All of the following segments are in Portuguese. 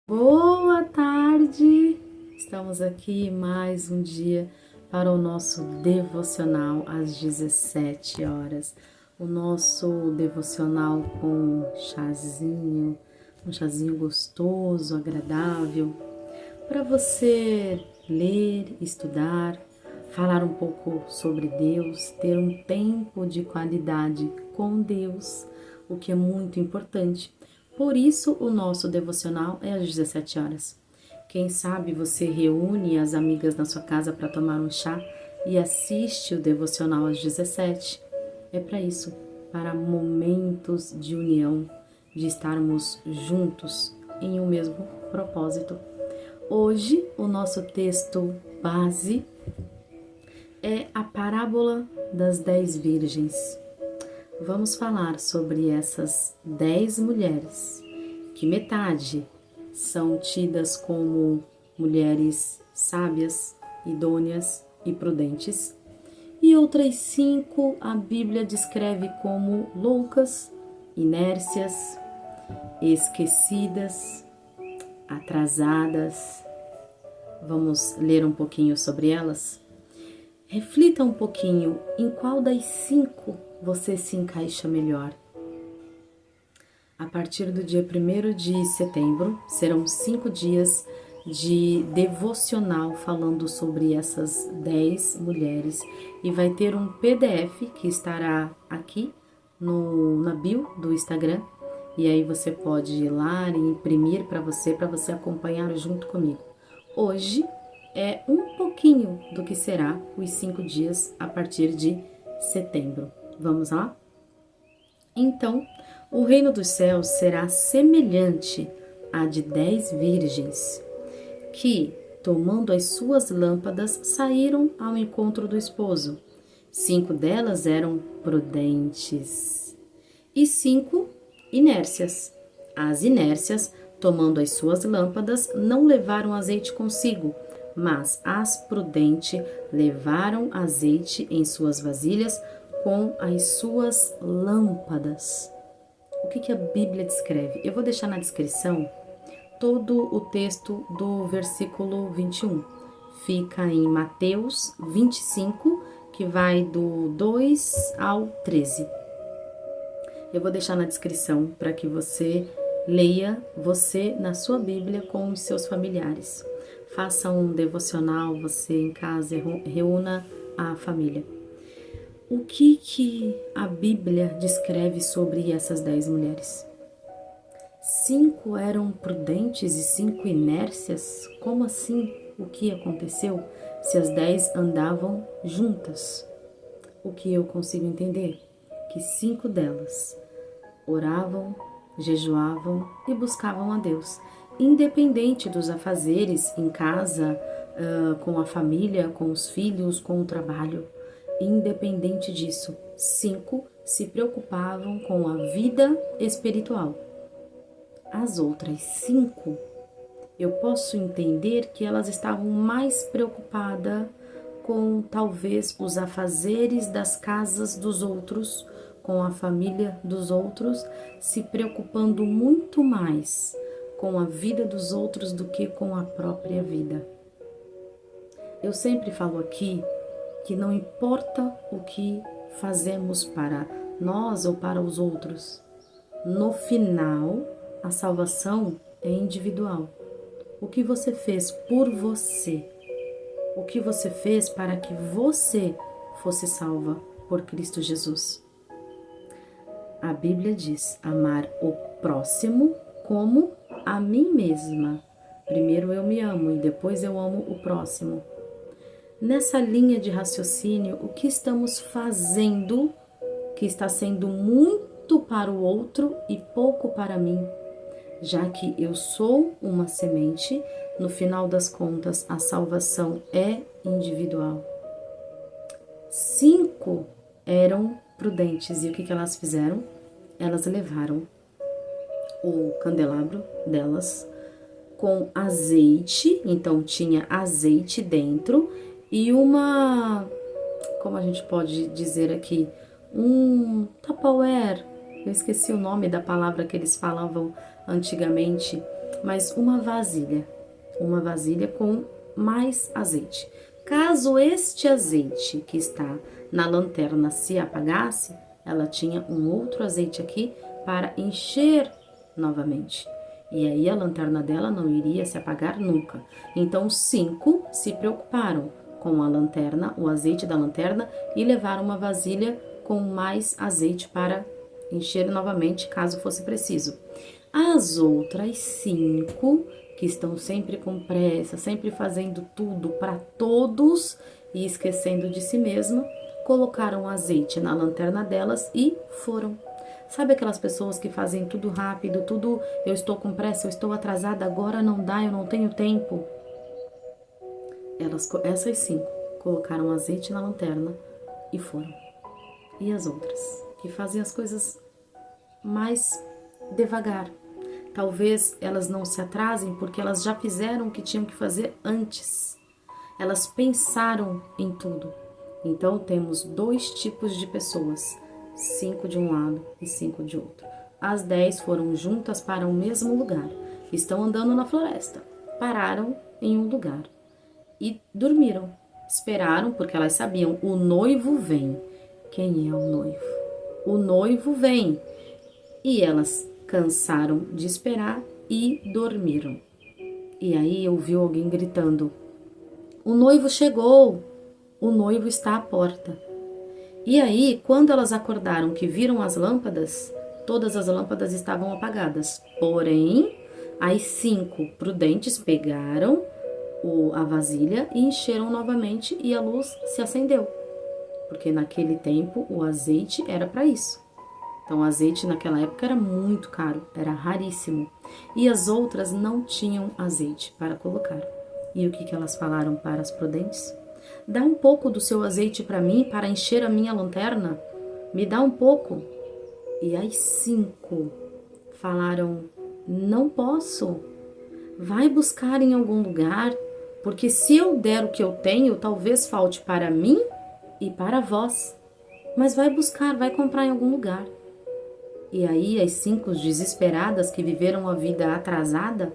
Boa tarde! Estamos aqui mais um dia para o nosso devocional às 17 horas. O nosso devocional com um chazinho gostoso, agradável, para você ler, estudar, falar um pouco sobre Deus, ter um tempo de qualidade com Deus, o que é muito importante. Por isso, o nosso devocional é às 17 horas. Quem sabe você reúne as amigas na sua casa para tomar um chá e assiste o devocional às 17. É para isso, para momentos de união, de estarmos juntos em um mesmo propósito. Hoje, o nosso texto base é a parábola das 10 virgens. Vamos falar sobre essas 10 mulheres, que metade são tidas como mulheres sábias, idôneas e prudentes, e outras 5 a Bíblia descreve como loucas, inércias, esquecidas, atrasadas. Vamos ler um pouquinho sobre elas? Reflita um pouquinho em qual das 5 você se encaixa melhor. A partir do dia 1º de setembro, serão 5 dias de devocional falando sobre essas 10 mulheres e vai ter um PDF que estará aqui na bio do Instagram, e aí você pode ir lá e imprimir para você acompanhar junto comigo. Hoje é um pouquinho do que será os 5 dias a partir de setembro. Vamos lá? Então, o reino dos céus será semelhante à de 10 virgens, que, tomando as suas lâmpadas, saíram ao encontro do esposo. 5 delas eram prudentes e 5 inércias. As inércias, tomando as suas lâmpadas, não levaram azeite consigo, mas as prudentes levaram azeite em suas vasilhas com as suas lâmpadas. O que a Bíblia descreve? Eu vou deixar na descrição todo o texto do versículo 21. Fica em Mateus 25, que vai do 2 ao 13. Eu vou deixar na descrição para que você leia você na sua Bíblia com os seus familiares. Faça um devocional, você em casa, reúna a família. O que a Bíblia descreve sobre essas 10 mulheres? 5 eram prudentes e 5 inércias? Como assim? O que aconteceu se as 10 andavam juntas? O que eu consigo entender? Que 5 delas oravam, jejuavam e buscavam a Deus, independente dos afazeres em casa, com a família, com os filhos, com o trabalho. Independente disso, 5 se preocupavam com a vida espiritual. As outras 5, eu posso entender que elas estavam mais preocupadas com talvez os afazeres das casas dos outros, com a família dos outros, se preocupando muito mais com a vida dos outros do que com a própria vida. Eu sempre falo aqui que não importa o que fazemos para nós ou para os outros, no final, a salvação é individual. O que você fez por você? O que você fez para que você fosse salva por Cristo Jesus? A Bíblia diz: amar o próximo como a mim mesma. Primeiro eu me amo e depois eu amo o próximo. Nessa linha de raciocínio, o que estamos fazendo que está sendo muito para o outro e pouco para mim? Já que eu sou uma semente, no final das contas, a salvação é individual. 5 eram prudentes e o que elas fizeram? Elas levaram o candelabro delas com azeite, então tinha azeite dentro e como a gente pode dizer aqui, um Tupperware. Eu esqueci o nome da palavra que eles falavam antigamente, mas uma vasilha com mais azeite. Caso este azeite que está na lanterna se apagasse, ela tinha um outro azeite aqui para encher novamente. E aí a lanterna dela não iria se apagar nunca. Então os 5 se preocuparam com a lanterna, o azeite da lanterna, e levaram uma vasilha com mais azeite para encher novamente, caso fosse preciso. As outras 5, que estão sempre com pressa, sempre fazendo tudo para todos e esquecendo de si mesma, colocaram azeite na lanterna delas e foram. Sabe aquelas pessoas que fazem tudo rápido, tudo, eu estou com pressa, eu estou atrasada, agora não dá, eu não tenho tempo. Essas 5 colocaram azeite na lanterna e foram. E as outras, que fazem as coisas mais devagar. Talvez elas não se atrasem porque elas já fizeram o que tinham que fazer antes. Elas pensaram em tudo. Então temos 2 tipos de pessoas, 5 de um lado e 5 de outro. As 10 foram juntas para o mesmo lugar. Estão andando na floresta. Pararam em um lugar e dormiram. Esperaram porque elas sabiam, o noivo vem. Quem é o noivo? O noivo vem. E elas cansaram de esperar e dormiram. E aí ouviu alguém gritando: o noivo chegou, o noivo está à porta. E aí, quando elas acordaram que viram as lâmpadas, todas as lâmpadas estavam apagadas. Porém, as 5 prudentes pegaram a vasilha e encheram novamente e a luz se acendeu. Porque naquele tempo o azeite era para isso. Então, o azeite naquela época era muito caro, era raríssimo. E as outras não tinham azeite para colocar. E o que elas falaram para as prudentes? Dá um pouco do seu azeite para mim, para encher a minha lanterna. Me dá um pouco. E as 5 falaram: não posso. Vai buscar em algum lugar, porque se eu der o que eu tenho, talvez falte para mim e para vós. Mas vai buscar, vai comprar em algum lugar. E aí as 5 desesperadas que viveram a vida atrasada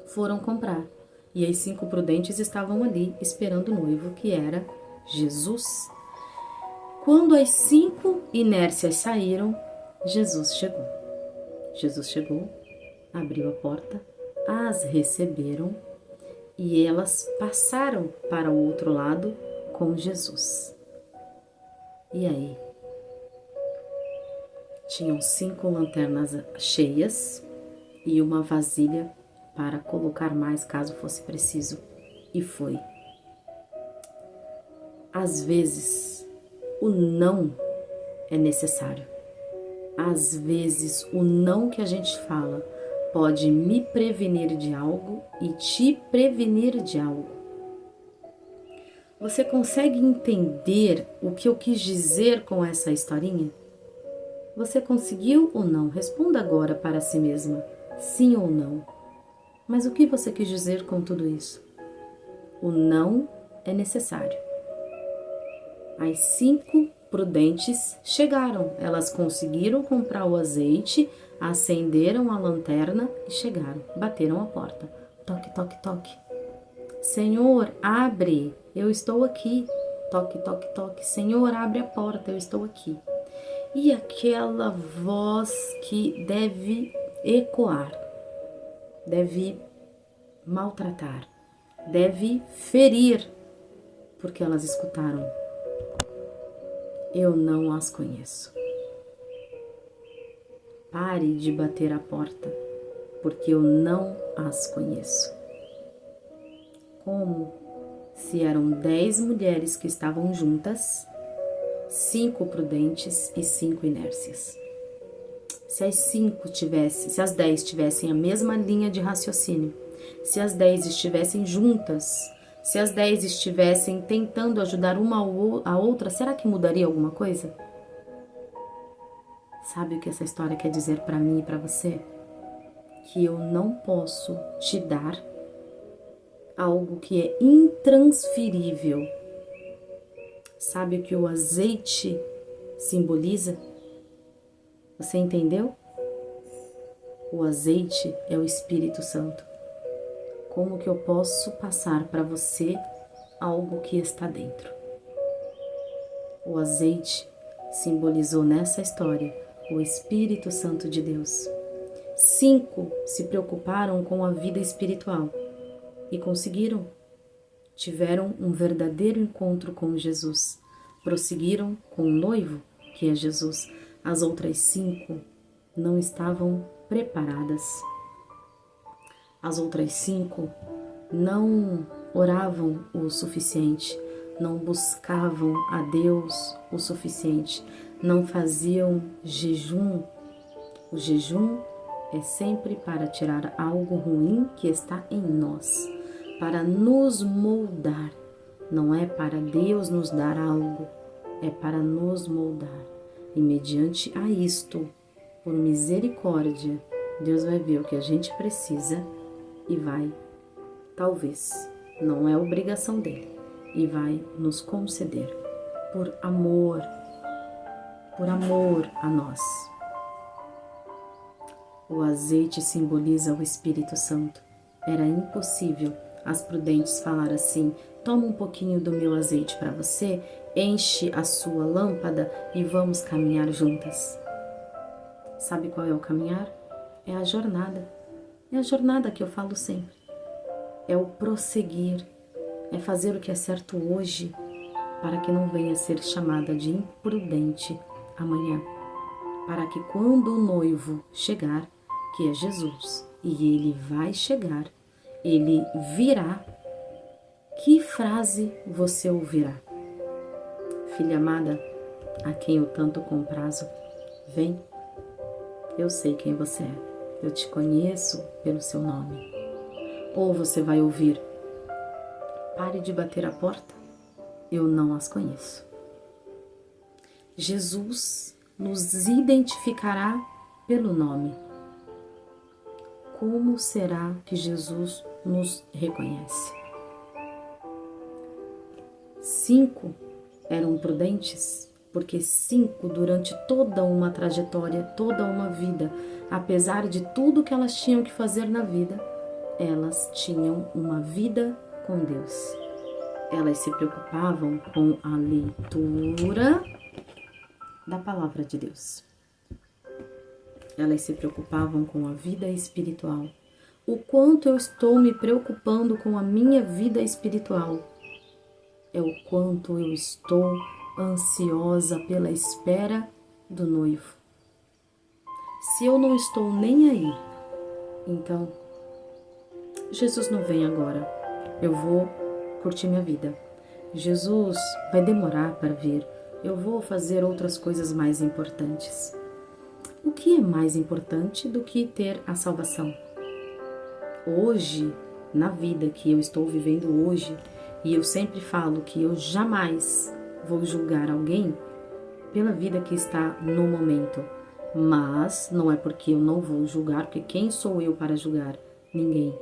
foram comprar. E as 5 prudentes estavam ali esperando o noivo, que era Jesus. Quando as 5 inércias saíram, Jesus chegou. Jesus chegou, abriu a porta, as receberam e elas passaram para o outro lado com Jesus. E aí? Tinham 5 lanternas cheias e uma vasilha para colocar mais caso fosse preciso. E foi. Às vezes, o não é necessário. Às vezes, o não que a gente fala pode me prevenir de algo e te prevenir de algo. Você consegue entender o que eu quis dizer com essa historinha? Você conseguiu ou não? Responda agora para si mesma, sim ou não. Mas o que você quis dizer com tudo isso? O não é necessário. As 5 prudentes chegaram. Elas conseguiram comprar o azeite, acenderam a lanterna e chegaram. Bateram a porta. Toque, toque, toque. Senhor, abre, eu estou aqui. Toque, toque, toque. Senhor, abre a porta, eu estou aqui. E aquela voz que deve ecoar, deve maltratar, deve ferir, porque elas escutaram: eu não as conheço. Pare de bater a porta, porque eu não as conheço. Como se eram 10 mulheres que estavam juntas, 5 prudentes e 5 inércias. Se as 10 tivessem a mesma linha de raciocínio, se as 10 estivessem juntas, se as 10 estivessem tentando ajudar uma a outra, será que mudaria alguma coisa? Sabe o que essa história quer dizer para mim e para você? Que eu não posso te dar algo que é intransferível. Sabe o que o azeite simboliza? Você entendeu? O azeite é o Espírito Santo. Como que eu posso passar para você algo que está dentro? O azeite simbolizou nessa história o Espírito Santo de Deus. 5 se preocuparam com a vida espiritual e conseguiram. Tiveram um verdadeiro encontro com Jesus. Prosseguiram com o noivo, que é Jesus. As outras 5 não estavam preparadas. As outras 5 não oravam o suficiente, não buscavam a Deus o suficiente, não faziam jejum. O jejum é sempre para tirar algo ruim que está em nós, para nos moldar. Não é para Deus nos dar algo, é para nos moldar. E mediante a isto, por misericórdia, Deus vai ver o que a gente precisa e vai, talvez, não é obrigação dele, e vai nos conceder por amor a nós. O azeite simboliza o Espírito Santo. Era impossível as prudentes falar assim: toma um pouquinho do meu azeite para você, enche a sua lâmpada e vamos caminhar juntas. Sabe qual é o caminhar? É a jornada. É a jornada que eu falo sempre. É o prosseguir. É fazer o que é certo hoje para que não venha a ser chamada de imprudente amanhã. Para que quando o noivo chegar, que é Jesus, e ele vai chegar, ele virá, que frase você ouvirá? Filha amada, a quem eu tanto comprazo, vem, eu sei quem você é, eu te conheço pelo seu nome. Ou você vai ouvir: pare de bater a porta, eu não as conheço. Jesus nos identificará pelo nome. Como será que Jesus nos reconhece? 5 eram prudentes, porque 5 durante toda uma trajetória, toda uma vida, apesar de tudo que elas tinham que fazer na vida, elas tinham uma vida com Deus. Elas se preocupavam com a leitura da palavra de Deus. Elas se preocupavam com a vida espiritual. O quanto eu estou me preocupando com a minha vida espiritual é o quanto eu estou ansiosa pela espera do noivo. Se eu não estou nem aí, então Jesus não vem agora. Eu vou curtir minha vida. Jesus vai demorar para vir. Eu vou fazer outras coisas mais importantes. O que é mais importante do que ter a salvação? Hoje, na vida que eu estou vivendo hoje, e eu sempre falo que eu jamais vou julgar alguém pela vida que está no momento, mas não é porque eu não vou julgar, porque quem sou eu para julgar? Ninguém.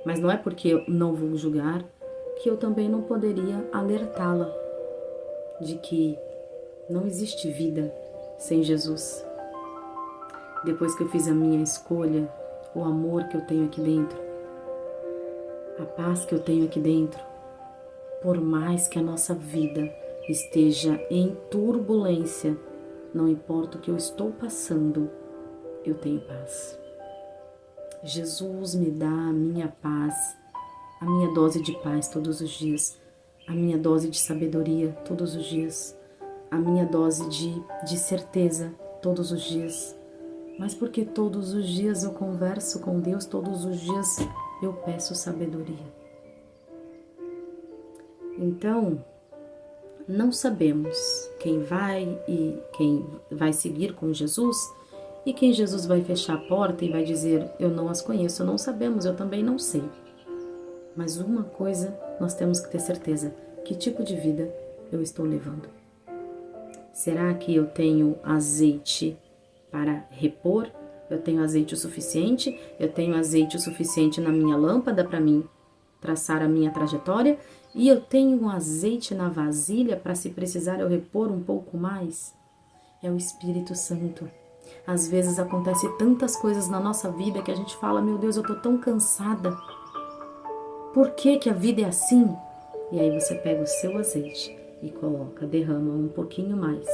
Mas não é porque eu não vou julgar que eu também não poderia alertá-la de que não existe vida sem Jesus. Depois que eu fiz a minha escolha, o amor que eu tenho aqui dentro, a paz que eu tenho aqui dentro, por mais que a nossa vida esteja em turbulência, não importa o que eu estou passando, eu tenho paz. Jesus me dá a minha paz, a minha dose de paz todos os dias, a minha dose de sabedoria todos os dias, a minha dose de certeza todos os dias. Mas porque todos os dias eu converso com Deus, todos os dias eu peço sabedoria. Então, não sabemos quem vai seguir com Jesus e quem Jesus vai fechar a porta e vai dizer: eu não as conheço. Não sabemos, eu também não sei. Mas uma coisa nós temos que ter certeza: que tipo de vida eu estou levando? Será que eu tenho azeite para repor? Eu tenho azeite o suficiente? Eu tenho azeite o suficiente na minha lâmpada para mim traçar a minha trajetória? E eu tenho um azeite na vasilha para, se precisar, eu repor um pouco mais? É o Espírito Santo. Às vezes acontece tantas coisas na nossa vida que a gente fala, meu Deus, eu tô tão cansada. Por que que a vida é assim? E aí você pega o seu azeite e coloca, derrama um pouquinho mais,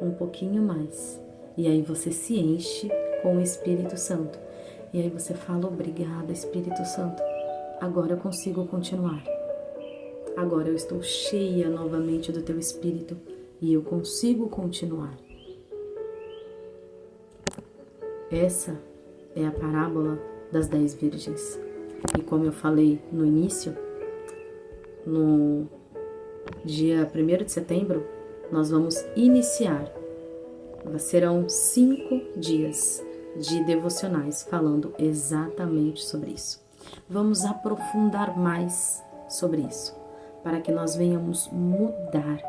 um pouquinho mais. E aí você se enche com o Espírito Santo. E aí você fala, obrigada, Espírito Santo. Agora eu consigo continuar. Agora eu estou cheia novamente do teu Espírito e eu consigo continuar. Essa é a parábola das 10 virgens. E como eu falei no início, no dia 1º de setembro, nós vamos iniciar. Serão 5 dias de devocionais falando exatamente sobre isso. Vamos aprofundar mais sobre isso, para que nós venhamos moldar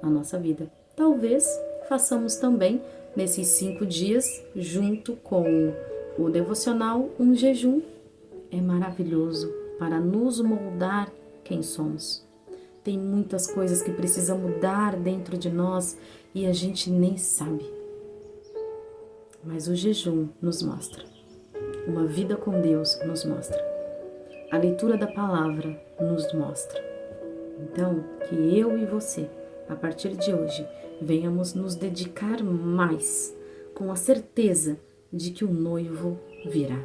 a nossa vida. Talvez façamos também, nesses 5 dias, junto com o devocional, um jejum. É maravilhoso para nos moldar quem somos. Tem muitas coisas que precisam mudar dentro de nós e a gente nem sabe. Mas o jejum nos mostra. Uma vida com Deus nos mostra. A leitura da palavra nos mostra. Então, que eu e você, a partir de hoje, venhamos nos dedicar mais, com a certeza de que o noivo virá.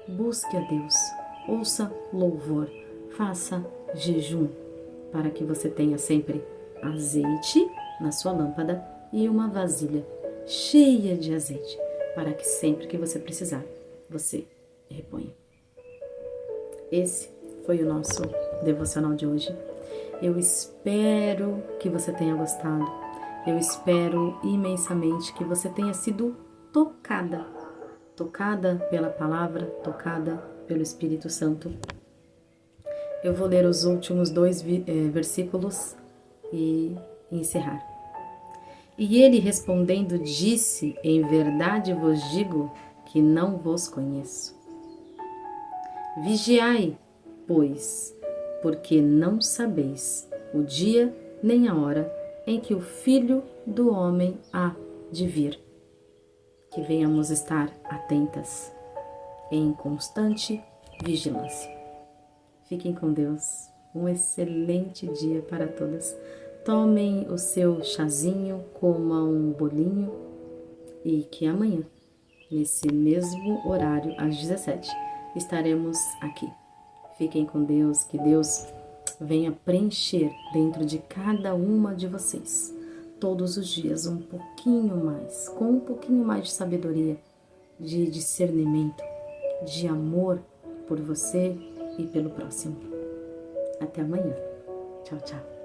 Busque a Deus, ouça louvor, faça jejum, para que você tenha sempre azeite na sua lâmpada e uma vasilha cheia de azeite, para que sempre que você precisar, você reponha. Esse foi o nosso devocional de hoje. Eu espero que você tenha gostado. Eu espero imensamente que você tenha sido tocada pela palavra, tocada pelo Espírito Santo. Eu vou ler os últimos 2 versículos e encerrar. E ele respondendo disse, em verdade vos digo que não vos conheço. Vigiai, pois, porque não sabeis o dia nem a hora em que o Filho do Homem há de vir. Que venhamos estar atentas, em constante vigilância. Fiquem com Deus. Um excelente dia para todas. Tomem o seu chazinho, comam um bolinho e que amanhã, nesse mesmo horário, às 17, estaremos aqui. Fiquem com Deus, que Deus venha preencher dentro de cada uma de vocês, todos os dias, um pouquinho mais, com um pouquinho mais de sabedoria, de discernimento, de amor por você e pelo próximo. Até amanhã. Tchau, tchau.